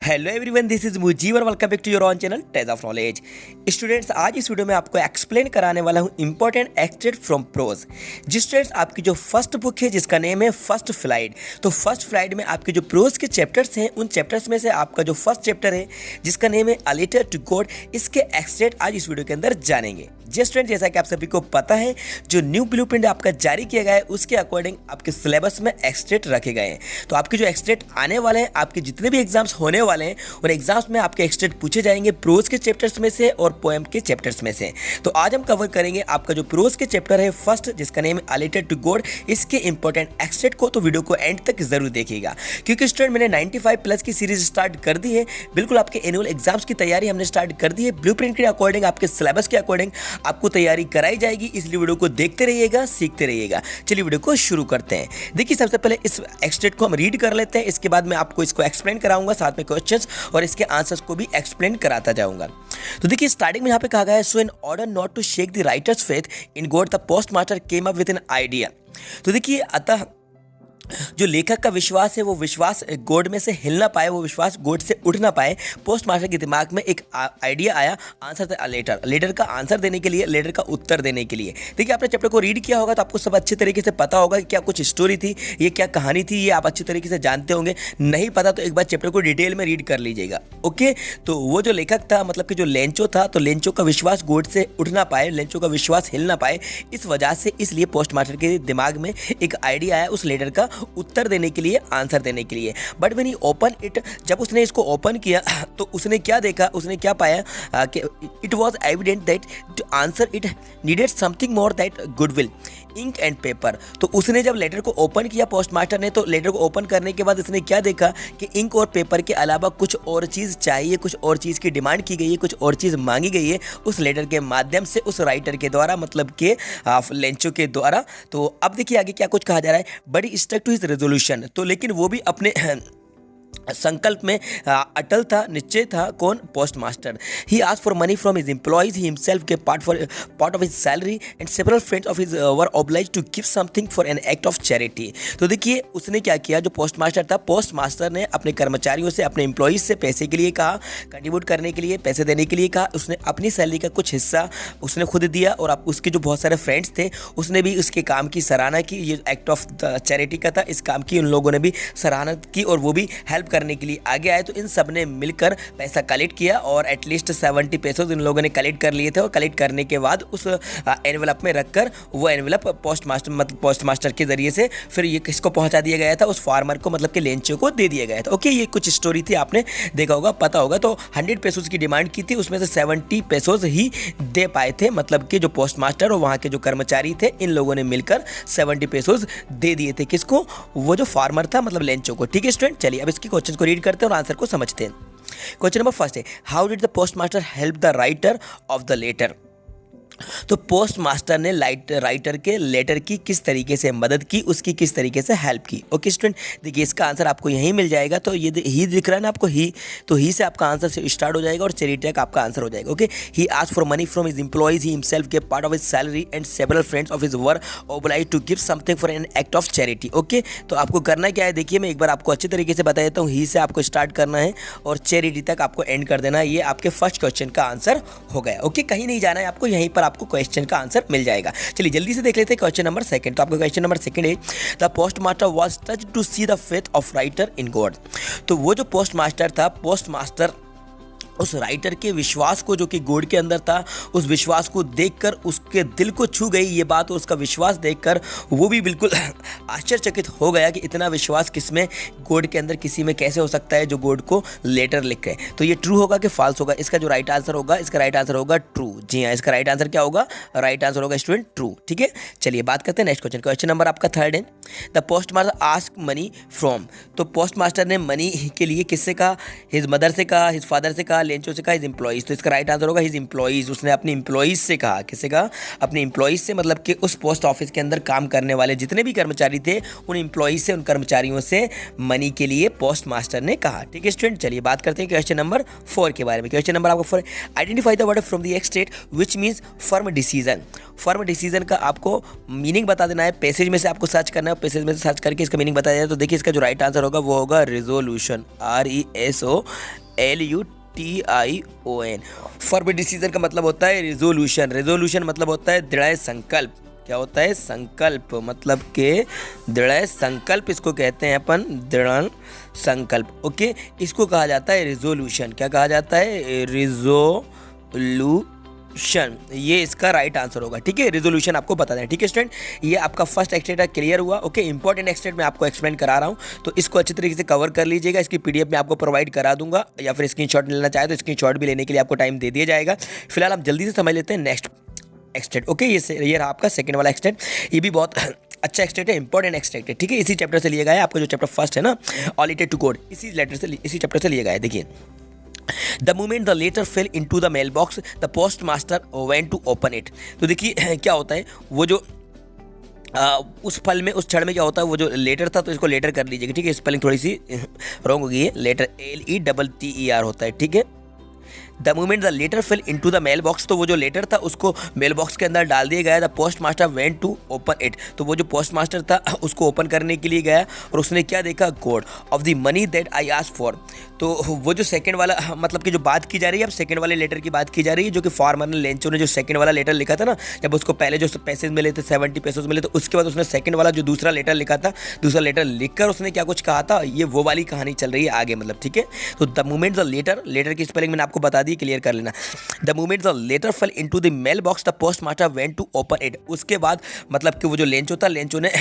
Hello everyone, this is Mujeeb और welcome back to your own channel Tej of knowledge. Students, आज इस video में आपको एक्सप्लेन कराने वाला हूँ इंपॉर्टेंट एक्सट्रैक्ट फ्रॉम प्रोज। जी स्टूडेंट्स, आपकी जो फर्स्ट बुक है जिसका नेम है फर्स्ट फ्लाइट, तो फर्स्ट फ्लाइट में आपके जो प्रोज के चैप्टर्स हैं उन चैप्टर्स में से आपका जो फर्स्ट चैप्टर है जिसका नेम है अ लेटर टू गॉड, इसके एक्सट्रैक्ट आज इस वीडियो के अंदर जानेंगे। जी स्टूडेंट, जैसा कि आप सभी को पता है जो न्यू ब्लूप्रिंट आपका जारी किया गया है उसके अकॉर्डिंग आपके सिलेबस में एक्सट्रैक्ट रखे गए हैं। तो आपके जो एक्सट्रैक्ट आने वाले हैं, आपके जितने भी एग्जाम्स होने वाले हैं उन एग्जाम्स में आपके एक्सट्रैक्ट पूछे जाएंगे प्रोज के चैप्टर्स में से और पोएम के चैप्टर्स में से। तो आज हम कवर करेंगे आपका जो प्रोज के चैप्टर है फर्स्ट, जिसका नेम है अ लेटर टू गॉड, इसके इंपॉर्टेंट एक्सट्रैक्ट को। तो वीडियो को एंड तक जरूर देखिएगा, क्योंकि स्टूडेंट मैंने 95 प्लस की सीरीज स्टार्ट कर दी है। बिल्कुल आपके एनुअल एग्जाम्स की तैयारी हमने स्टार्ट कर दी है। ब्लूप्रिंट के अकॉर्डिंग, आपके सिलेबस के अकॉर्डिंग आपको तैयारी कराई जाएगी, इसलिए वीडियो को देखते रहिएगा, सीखते रहिएगा। चलिए वीडियो को शुरू करते हैं। देखिए, सबसे पहले इस एक्सट्रैक्ट को हम रीड कर लेते हैं, इसके बाद मैं आपको इसको एक्सप्लेन कराऊंगा, साथ में क्वेश्चंस और इसके आंसर्स को भी एक्सप्लेन कराता जाऊंगा। तो देखिए, स्टार्टिंग में यहाँ पे कहा गया है, so in order not to shake the writer's faith in God the post master came up with an idea. तो देखिए, अतः जो लेखक का विश्वास है वो विश्वास गॉड में से हिल ना पाए, वो विश्वास गॉड से उठ ना पाए। पोस्ट मास्टर के दिमाग में एक आइडिया आया, आंसर था लेटर, लेटर का आंसर देने के लिए, लेटर का उत्तर देने के लिए। देखिए, आपने चैप्टर को रीड किया होगा तो आपको सब अच्छे तरीके से पता होगा कि क्या कुछ स्टोरी थी, ये क्या कहानी थी, ये आप अच्छी तरीके से जानते होंगे। नहीं पता तो एक बार चैप्टर को डिटेल में रीड कर लीजिएगा। ओके, तो वो जो लेखक था, मतलब कि जो लेंचो था, तो लेंचो का विश्वास गॉड से उठ ना पाए, लेंचो का विश्वास हिल ना पाए, इस वजह से इसलिए पोस्ट मास्टर के दिमाग में एक आइडिया आया उस लेटर का उत्तर देने के लिए, आंसर देने के लिए। But when he open it, जब उसने इसको ओपन किया तो उसने क्या देखा, उसने क्या पाया कि it was evident that to answer it needed something more that goodwill, ink and paper. तो उसने जब लेटर को ओपन किया पोस्ट मास्टर ने, तो लेटर को ओपन करने के बाद उसने क्या देखा कि इंक और पेपर के अलावा कुछ और चीज़ चाहिए, कुछ और चीज़ की डिमांड की गई है, कुछ और चीज़ मांगी गई है उस लेटर के माध्यम से, उस राइटर के द्वारा, मतलब कि लेंचो के द्वारा। तो अब देखिए आगे क्या कुछ कहा जा रहा है, but he stuck to his resolution. तो लेकिन वो भी अपने संकल्प में अटल था, निश्चय था। कौन? Post master. He asked for money from his employees, he himself gave part of his salary and several friends of his were obliged to give something for an act of charity. तो देखिए, उसने क्या किया, जो post master था, post master ने अपने कर्मचारियों से, अपने एम्प्लॉइज से पैसे के लिए कहा, कंट्रीब्यूट करने के लिए, पैसे देने के लिए कहा। उसने अपनी सैलरी का कुछ हिस्सा उसने खुद दिया, और अब उसके जो बहुत सारे फ्रेंड्स थे उसने भी उसके काम की सराहना की। ये एक्ट ऑफ चैरिटी का था, इस काम की उन लोगों ने भी सराहना की और वो भी हेल्प करने के लिए आगे आए। तो इन सब ने मिलकर पैसा कलेक्ट किया और एटलीस्ट 70 पैसे इन लोगों ने कलेक्ट कर लिए थे, और कलेक्ट करने के बाद उस एनवेलप में रखकर वो एनवेलप पोस्ट मास्टर के जरिए से फिर ये किसको पहुंचा दिया गया था, उस फार्मर को, मतलब कि लेंचो को दे दिया गया था। ओके, ये कुछ स्टोरी थी, आपने देखा होगा, पता होगा। तो 100 पैसों की डिमांड की थी, उसमें से 70 पैसों ही दे पाए थे, मतलब कि जो पोस्ट मास्टर और वहाँ के जो कर्मचारी थे, इन लोगों ने मिलकर 70 पैसों दे दिए थे। किसको? वो जो फार्मर था, मतलब लेंचो को। ठीक है स्टूडेंट, चलिए अब इसके क्वेश्चन को रीड करते हैं और आंसर को समझते हैं। क्वेश्चन नंबर फर्स्ट है, how did the post master help the writer of the letter. तो पोस्ट मास्टर ने राइटर के लेटर की किस तरीके से मदद की, उसकी किस तरीके से हेल्प की। ओके स्टूडेंट, देखिए इसका आंसर आपको यहीं मिल जाएगा। तो ये ही दिख रहा है ना आपको, ही, तो ही से आपका आंसर से स्टार्ट हो जाएगा और चैरिटी का आपका आंसर हो जाएगा। Okay, he asked for money from his employees, he himself gave part of his salary and several friends of his were obliged to give something for an act of charity. Okay, तो आपको करना क्या है, देखिए मैं एक बार आपको अच्छे तरीके से बता देता हूँ। ही से आपको स्टार्ट करना है और चैरिटी तक आपको एंड कर देना है। ये आपके फर्स्ट क्वेश्चन का आंसर हो गया। ओके, कहीं नहीं जाना है आपको, यहीं पर आपको क्वेश्चन का आंसर मिल जाएगा। चलिए जल्दी से देख लेते हैं क्वेश्चन नंबर सेकंड। तो आपका क्वेश्चन नंबर सेकंड है, the post master was touched to see the faith of writer in God. तो वो जो पोस्ट मास्टर था, पोस्ट मास्टर उस राइटर के विश्वास को, जो कि गॉड के अंदर था, उस विश्वास को देखकर उसके दिल को छू गई ये बात, और उसका विश्वास देखकर वो भी बिल्कुल आश्चर्यचकित हो गया कि इतना विश्वास किसमें, गॉड के अंदर, किसी में कैसे हो सकता है जो गॉड को लेटर लिखे। तो ये ट्रू होगा कि फॉल्स होगा? इसका जो राइट आंसर होगा, इसका राइट आंसर होगा ट्रू। जी हाँ, इसका राइट आंसर क्या होगा? राइट आंसर होगा स्टूडेंट ट्रू। ठीक है, चलिए बात करते हैं नेक्स्ट क्वेश्चन। क्वेश्चन नंबर आपका थर्ड है, the post master ask money from. तो पोस्ट मास्टर ने मनी के लिए किससे कहा? हिज मदर से कहा, हिज फादर से कहा, लेंचो से कहा हिज एम्प्लॉइज, तो इसका राइट आंसर होगा हिज एम्प्लॉइज। उसने अपने एम्प्लॉइज से कहा, किससे कहा? अपने एम्प्लॉइज से, मतलब कि उस पोस्ट ऑफिस के अंदर काम करने वाले जितने भी कर्मचारी थे उन एम्प्लॉइज से, उन कर्मचारियों से मनी के लिए पोस्ट मास्टर ने कहा। ठीक है स्टूडेंट, चलिए बात करते हैं क्वेश्चन नंबर 4 के बारे में। क्वेश्चन नंबर आपको 4, identify the word from the extract which means firm decision. Firm decision का आपको मीनिंग बता देना है, पैसेज में से आपको सर्च करना है, पैसेज में से सर्च करके इसका मीनिंग बताया जाए। तो देखिए इसका जो राइट आंसर होगा वो होगा रिजोल्यूशन, RESOLUTION। फर्म डिसीजन का मतलब होता है रिजोल्यूशन। रिजोल्यूशन मतलब होता है दृढ़ संकल्प। क्या होता है? संकल्प, मतलब के दृढ़ संकल्प इसको कहते हैं अपन, दृढ़ संकल्प। ओके, इसको कहा जाता है रिजोल्यूशन। क्या कहा जाता है? रिजोल्यूशन। ये इसका राइट आंसर होगा। ठीक है, रिजोल्यूशन आपको बता दें। ठीक है स्टूडेंट, ये आपका फर्स्ट एक्सट्रैक्ट क्लियर हुआ। ओके, इंपॉर्टेंट एक्सट्रैक्ट मैं आपको एक्सप्लेन करा रहा हूँ, तो इसको अच्छी तरीके से कवर कर लीजिएगा। इसकी पीडीएफ में आपको प्रोवाइड करा दूंगा, या फिर स्क्रीनशॉट लेना चाहे तो स्क्रीनशॉट भी लेने के लिए आपको टाइम दे दिया जाएगा। फिलहाल हम जल्दी से समझ लेते हैं नेक्स्ट एक्सट्रैक्ट। ओके, ये रहा आपका सेकंड वाला एक्सट्रैक्ट। ये भी बहुत अच्छा एक्सट्रैक्ट है, इंपॉर्टेंट एक्सट्रैक्ट है। ठीक है, इसी चैप्टर से लिया गया है। आपका जो चैप्टर फर्स्ट है ना, ऑलिटेड टू कोड, इसी चैप्टर से लिया गया है। देखिए, The moment the letter fell into the mailbox, the postmaster went to open it। तो देखिए क्या होता है, वो जो उस फल में, उस क्षण में क्या होता है, वो जो लेटर था, तो इसको लेटर कर लीजिएगा। ठीक है, स्पेलिंग थोड़ी सी रॉन्ग हो गई है, लेटर LETTER होता है। ठीक है, the moment the letter fell into the mail box, तो वो जो लेटर था उसको मेल बॉक्स के अंदर डाल दिया गया। The post master went to open it, तो वो जो पोस्ट मास्टर था उसको ओपन करने के लिए गया और उसने क्या देखा? Code of the money that I asked for. तो वो जो सेकंड वाला, मतलब कि जो बात की जा रही है, अब सेकंड वाले लेटर की बात की जा रही है, जो कि फार्मर ने, लेंचो ने जो सेकंड वाला लेटर लिखा था ना, जब उसको पहले जो पैसे मिले थे 70 पैसे मिले, तो उसके बाद उसने सेकंड वाला जो दूसरा लेटर लिखा था, दूसरा लेटर लिखकर उसने क्या कुछ कहा था, ये वो वाली कहानी चल रही है आगे, मतलब। ठीक है, तो द मोमेंट द लेटर की स्पेलिंग मैंने आपको बता दी, क्लियर कर लेना। The moment the letter fell into the mail box, the post master went to open it. उसके बाद मतलब कि वो जो लेंचो था, लेंचो ने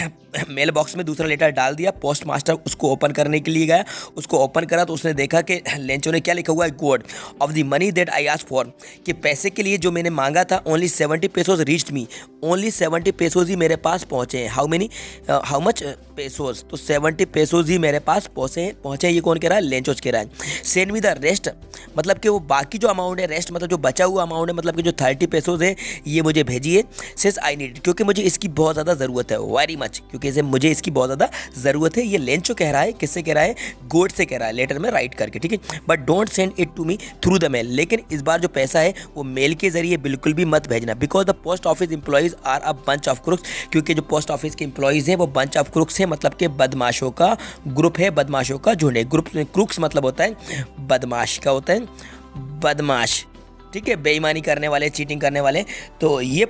मेल बॉक्स में दूसरा लेटर डाल दिया, पोस्ट मास्टर उसको ओपन करने के लिए गया, उसको ओपन करा तो उसने देखा कि लेंचो ने क्या लिखा हुआ है? Code of the money that I asked for, कि पैसे के लिए जो मैंने मांगा था, ओनली 70 पेसोज रीच्ड मी, ओनली 70 पेसोज ही मेरे पास पहुंचे हैं। हाउ मच पेसोज, तो 70 पेसोज ही मेरे पास पहुंचे। ये कौन कह रहा है? लेंचोज कह रहा है। सेंड मी द रेस्ट, मतलब कि वो बाकी जो अमाउंट है, रेस्ट मतलब जो बचा हुआ अमाउंट है, मतलब कि जो 30 पेसोज है, ये मुझे भेजिए। सिंस आई नीड, क्योंकि मुझे इसकी बहुत ज़्यादा ज़रूरत है, वेरी मच, क्योंकि मुझे इसकी बहुत ज़्यादा ज़रूरत है। ये लेंचो कह रहा है, किससे कह रहा है? गोड से कह रहा है, लेटर में राइट करके। ठीक है, but don't send it to me through the mail, लेकिन इस बार जो पैसा है वो मेल के जरिए बिल्कुल भी मत भेजना, because the post office employees are a bunch of crooks, क्योंकि जो पोस्ट ऑफिस के एम्प्लॉइज हैं वो बंच ऑफ क्रुक्स हैं, मतलब कि बदमाशों का ग्रुप है, बदमाशों का झुंड है। ग्रुप क्रुक्स मतलब होता है बदमाश, का होता है बदमाश। ठीक है, बेईमानी करने वाले, चीटिंग करने वाले। तो ये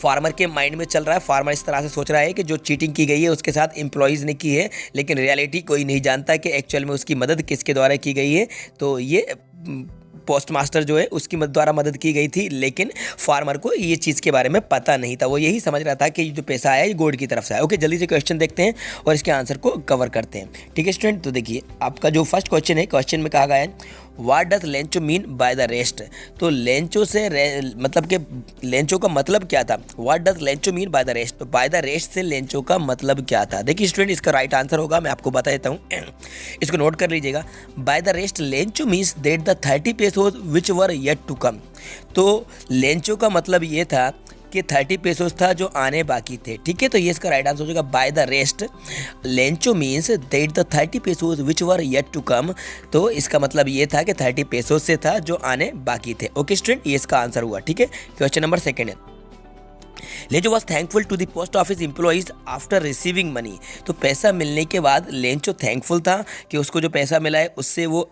फार्मर के माइंड में चल रहा है। फार्मर इस तरह से सोच रहा है कि जो चीटिंग की गई है उसके साथ एम्प्लॉइज़ ने की है, लेकिन रियलिटी कोई नहीं जानता कि एक्चुअल में उसकी मदद किसके द्वारा की गई है। तो ये पोस्ट मास्टर जो है उसकी द्वारा मदद की गई थी, लेकिन फार्मर को ये चीज़ के बारे में पता नहीं था। वो यही समझ रहा था कि जो पैसा आया ये गोड की तरफ से आया। ओके, जल्दी से क्वेश्चन देखते हैं और इसके आंसर को कवर करते हैं। ठीक है स्टूडेंट, तो देखिए आपका जो फर्स्ट क्वेश्चन है, क्वेश्चन में कहा गया है what does Lencho mean by the rest. तो लेंचो से मतलब कि लेंचो का मतलब क्या था? What does Lencho mean by the rest, तो बाय द रेस्ट से लेंचो का मतलब क्या था? देखिए स्टूडेंट, इसका राइट आंसर होगा, मैं आपको बता देता हूँ, इसको नोट कर लीजिएगा। By the rest Lencho means that the 30 pesos which were yet to come. तो लेंचो का मतलब ये था कि 30 पेसोज था जो आने बाकी थे। ठीक है, तो ये इसका राइट आंसर हो जाएगा by the rest Lencho means that the 30 pesos which were yet to come. तो इसका मतलब ये था कि 30 पेसोज से था जो आने बाकी थे। ओके स्टूडेंट, ये इसका आंसर हुआ। ठीक है, क्वेश्चन नंबर सेकंड है, Lencho was thankful to the post office employees after receiving money. तो पैसा मिलने के बाद लेंचो थैंकफुल था कि उसको जो पैसा मिला है उससे वो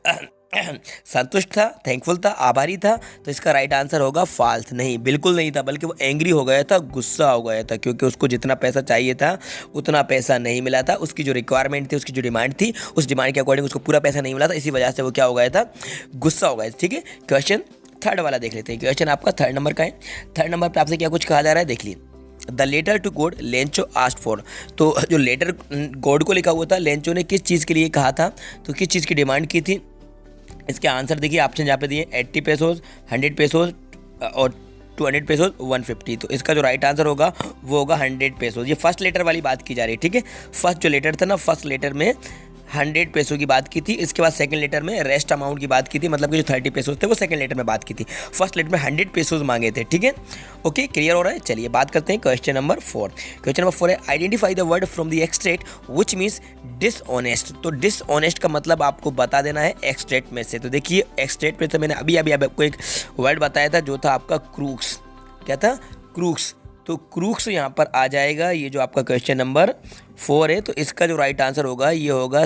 संतुष्ट था, थैंकफुल था, आभारी था। तो इसका राइट आंसर होगा फाल्स। नहीं, बिल्कुल नहीं था, बल्कि वो एंग्री हो गया था, गुस्सा हो गया था, क्योंकि उसको जितना पैसा चाहिए था उतना पैसा नहीं मिला था। उसकी जो रिक्वायरमेंट थी, उसकी जो डिमांड थी, उस डिमांड के अकॉर्डिंग उसको पूरा पैसा नहीं मिला था, इसी वजह से वो क्या हो गया था? गुस्सा हो गया। ठीक है, क्वेश्चन थर्ड वाला देख लेते हैं। क्वेश्चन आपका थर्ड नंबर का है। थर्ड नंबर पर आपसे क्या कुछ कहा जा रहा है, देख लीजिए। द लेटर टू गोड लेंचो आस्क्ड फॉर। तो जो लेटर गोड को लिखा हुआ था, लेंचो ने किस चीज़ के लिए कहा था, तो किस चीज़ की डिमांड की थी? इसके आंसर देखिए, ऑप्शन यहाँ पे दिए 80 पेसोज, 100 पेसोज और 200 पेसोज, 150। तो इसका जो राइट आंसर होगा वो होगा 100 पेसोज। ये फर्स्ट लेटर वाली बात की जा रही है। ठीक है, फर्स्ट जो लेटर था ना, फर्स्ट लेटर में 100 पैसों की बात की थी। इसके बाद सेकंड लेटर में रेस्ट अमाउंट की बात की थी, मतलब कि जो 30 पैसोज थे वो सेकंड लेटर में बात की थी। फर्स्ट लेटर में 100 पैसोज मांगे थे, ठीक है। ओके, क्लियर हो रहा है। चलिए बात करते हैं क्वेश्चन नंबर 4। क्वेश्चन नंबर 4 है identify the word from the extract which means dishonest. तो डिसऑनेस्ट का मतलब आपको बता देना है एक्सट्रैक्ट में से। तो देखिए एक्सट्रैक्ट में तो मैंने अभी आपको एक वर्ड बताया था जो था आपका क्रूक्स। क्या था? क्रूक्स। तो क्रूक्स यहाँ पर आ जाएगा। ये जो आपका क्वेश्चन नंबर 4 है, तो इसका जो राइट आंसर होगा ये होगा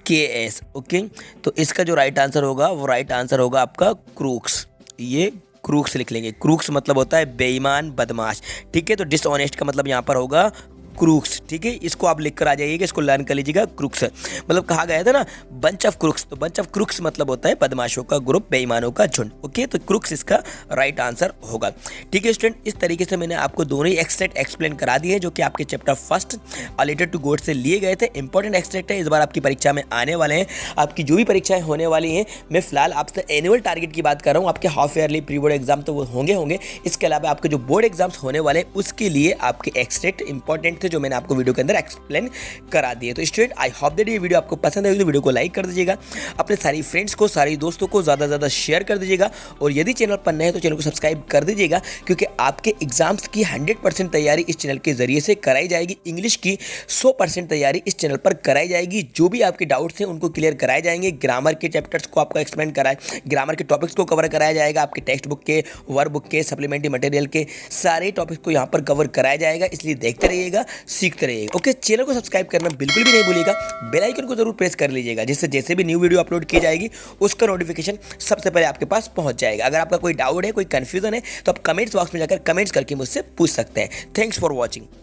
CROOKS। ओके, तो इसका जो राइट आंसर होगा वो राइट आंसर होगा आपका क्रूक्स। ये क्रूक्स लिख लेंगे। क्रूक्स मतलब होता है बेईमान, बदमाश, ठीक है। तो डिसऑनेस्ट का मतलब यहाँ पर होगा क्रूक्स, ठीक है। इसको आप लिख कर आ जाइएगा, इसको लर्न कर लीजिएगा। क्रूक्स मतलब कहा गया था ना बंच ऑफ क्रूक्स, तो बंच ऑफ क्रूक्स मतलब होता है बदमाशों का ग्रुप, बेईमानों का झुंड। ओके, तो क्रूक्स इसका राइट आंसर होगा, ठीक है स्टूडेंट। इस तरीके से मैंने आपको दोनों ही एक्सट्रैक्ट एक्सप्लेन करा दिए जो कि आपके चैप्टर फर्स्ट रिलेटेड टू गोड से लिए गए थे। इंपॉर्टेंट एक्सट्रैक्ट है, इस बार आपकी परीक्षा में आने वाले हैं। आपकी जो भी परीक्षाएं होने वाली हैं, मैं फिलहाल आपसे एनुअल टारगेट की बात कर रहा हूँ। आपके half yearly, pre board exam तो वो होंगे। इसके अलावा आपके जो बोर्ड एग्जाम्स होने वाले हैं उसके लिए आपके एक्सट्रैक्ट इंपॉर्टेंट थे जो मैंने आपको वीडियो के अंदर एक्सप्लेन करा दिए। तो स्टूडेंट आई होप दैट ये वीडियो आपको पसंद आएगी तो वीडियो को लाइक कर दीजिएगा, अपने सारी फ्रेंड्स को, सारी दोस्तों को ज़्यादा से ज़्यादा शेयर कर दीजिएगा, और यदि चैनल पर नए हैं तो चैनल को सब्सक्राइब कर दीजिएगा, क्योंकि आपके एग्जाम्स की 100% तैयारी इस चैनल के जरिए से कराई जाएगी। इंग्लिश की 100% तैयारी इस चैनल पर कराई जाएगी। जो भी आपके डाउट्स हैं उनको क्लियर कराए जाएंगे। ग्रामर के चैप्टर्स को आपको एक्सप्लेन कराए, ग्रामर के टॉपिक्स को कवर कराया जाएगा। आपके टेक्स्ट बुक के, वर्क बुक के, सप्लीमेंट्री मटेरियल के सारे टॉपिक्स को यहाँ पर कवर कराया जाएगा। इसलिए देखते रहिएगा, सीखते रहिएगा। ओके, चैनल को सब्सक्राइब करना बिल्कुल भी नहीं भूलिएगा। बेल आइकन को जरूर प्रेस कर लीजिएगा, जिससे जैसे भी न्यू वीडियो अपलोड की जाएगी उसका नोटिफिकेशन सबसे पहले आपके पास पहुंच जाएगा। अगर आपका कोई डाउट है, कोई कंफ्यूजन है, तो आप कमेंट्स बॉक्स में जाकर कमेंट्स करके मुझसे पूछ सकते हैं। Thanks for watching.